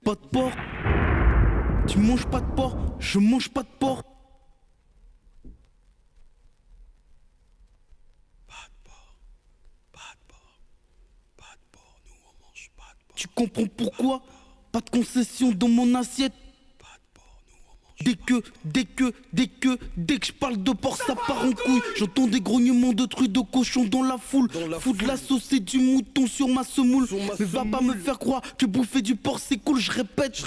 pas de porc. Tu manges pas de porc, je mange pas de porc. Tu comprends pourquoi? Pas de concession dans mon assiette. Dès que je parle de porc, ça part en couille. J'entends des grognements de trucs de cochon dans la foule. Fous de la sauce et du mouton sur ma semoule. Mais va pas me faire croire que bouffer du porc c'est cool, je répète.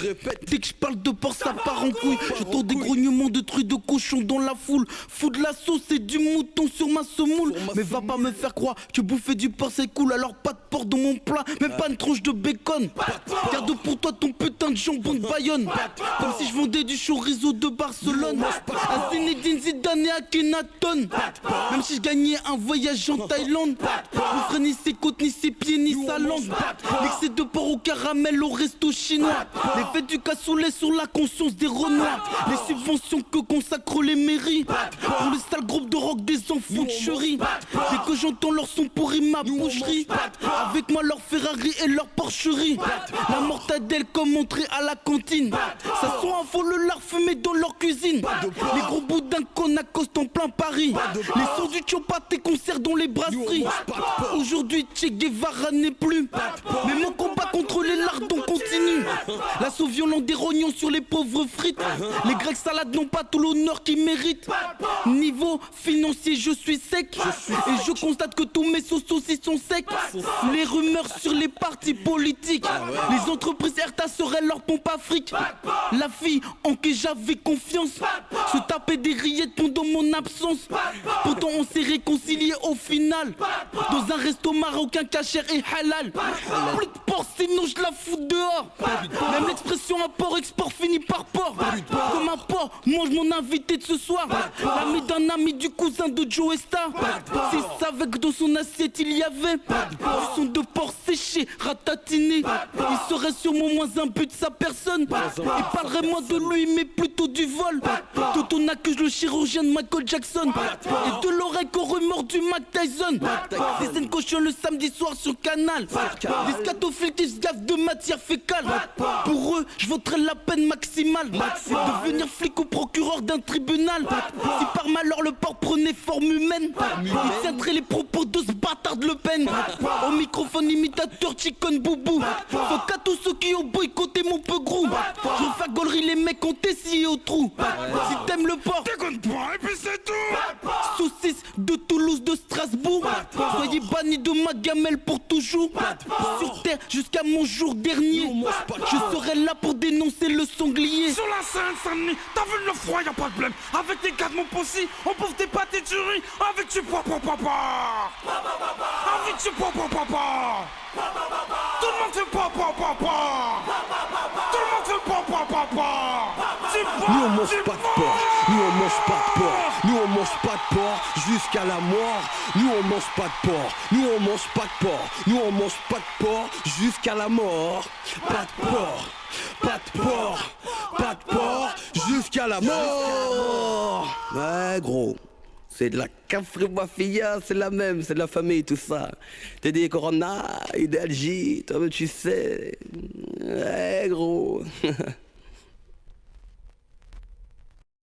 Dès que je parle de porc, ça part en couille. J'entends des grognements de trucs de cochon dans la foule. Fous de la sauce et du mouton sur ma semoule. Mais va pas me faire croire que bouffer du porc c'est cool. Alors pas de porc dans mon plat, même pas une tranche de bacon. Garde pour toi ton putain de jambon de Bayonne. Comme si je vendais du chorizo de Barcelone, à Zinedine Zidane et à Kenaton. Même si je gagnais un voyage en Thaïlande, je ferais ni ses côtes, ni ses pieds, ni sa langue. L'excès de porc au caramel au resto chinois. Les fêtes du cassoulet sur la conscience des renois. Les subventions que consacrent les mairies pour le sale groupe de rock des enfants de chérie. Dès que j'entends leur son pourri ma boucherie, avec moi leur Ferrari et leur porcherie. La mortadelle comme entrée à la cantine. Ça sent un faux le lard fumé dans leur cuisine. Les gros boudins qu'on accoste en plein Paris. Les sons du Chopate et concerts dans les brasseries. Aujourd'hui Che Guevara n'est plus, mais mon combat contre les lardons continue. L'assaut violent des rognons sur les pauvres frites. Les grecs salades n'ont pas tout l'honneur qu'ils méritent. Niveau financier je suis sec. Et je constate que tous mes sauces aussi sont secs. Les rumeurs sur les partis politiques. Les entreprises Erta seraient leur pompe à fric. La fille en qui j'avais confiance se taper des rillettes pendant mon absence. Pourtant on s'est réconcilié au final. Dans un resto marocain cachère et halal. Plus de porc sinon je la fous dehors. Même l'expression un porc export finit par porc. Comme un porc mange mon invité de ce soir. L'ami d'un ami du cousin de Joe Star. S'il savait que dans son assiette il y avait du son de porc séché, ratatiné, il serait sûrement moins un but de sa personne. Il parlerait moins de lui mais plutôt du vol. Dont on accuse le chirurgien de Michael Jackson. Et de l'oreille qu'au remords du Mike Tyson. Des scènes cochons le samedi soir sur Canal. Des scatophiles qui se gaffent de matière fécale. Pour eux, je voterais la peine maximale. Devenir flic ou procureur d'un tribunal. Si par malheur le porc prenait forme humaine, il tiendrait les propos de ce bâtard de Le Pen. Au microphone imitateur chicken boubou. Fuck à tous ceux qui ont boycotté mon peu gros. Je fais gaulerie les mecs ont essayé au trou. Si t'aimes le porc, Déconne pas et puis c'est tout. saucisse de Toulouse, de Strasbourg. Soyez bannis de ma gamelle pour toujours. Sur terre jusqu'à mon jour dernier. Je serai là pour dénoncer le sanglier. Sur la Seine-Saint-Denis, t'as vu le froid, y'a pas de problème. Avec tes gars de mon possi, on bouffe des pâtes et du riz. Avec du papa. Avec du papa. Tout le monde fait papa. Tout le monde fait papa. Nous on mange pas de porc, nous on mange pas de porc, nous on mange pas de porc jusqu'à la mort. Nous on mange pas de porc, nous on mange pas de porc, nous on mange pas de porc jusqu'à la mort. Pas de porc, pas de porc, pas de porc jusqu'à la mort. Ouais gros, c'est de la cafrébafia, c'est la même, c'est de la famille tout ça. T'es des Corona, Idéalgie, toi tu sais. Ouais gros.